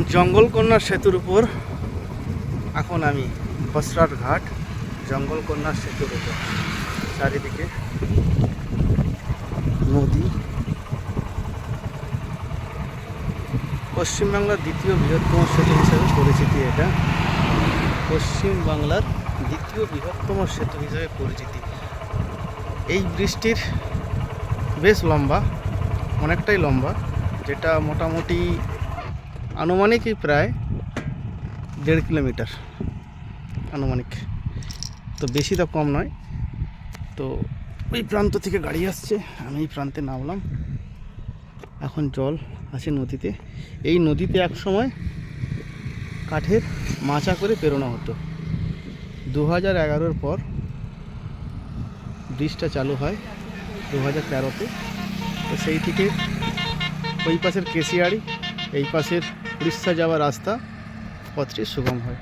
জঙ্গলকন্যা সেতুর উপর এখন আমি বসরার ঘাট জঙ্গলকন্যা সেতুর উপর চারিদিকে নদী। পশ্চিমবাংলার দ্বিতীয় বৃহত্তম সেতু হিসেবে পরিচিতি এটা। পশ্চিমবাংলার দ্বিতীয় বৃহত্তম সেতু হিসেবে পরিচিতি। এই ব্রিজটির বেশ লম্বা, অনেকটাই লম্বা, যেটা মোটামুটি আনুমানিকই প্রায় 1.5 কিলোমিটার আনুমানিক, তো বেশি তো কম নয়। তো ওই প্রান্ত থেকে গাড়ি আসছে, আমি এই প্রান্তে নামলাম। এখন জল আছে নদীতে। এই নদীতে এক সময় কাঠের মাচা করে পেরোনো হতো। 2011-র পর ব্রিজটা চালু হয় 2013-তে। তো সেই থেকে ওই পাশের কেশিয়াড়ি, এই পাশের উড়িষ্যা যাওয়ার রাস্তা পথটি সুগম হয়।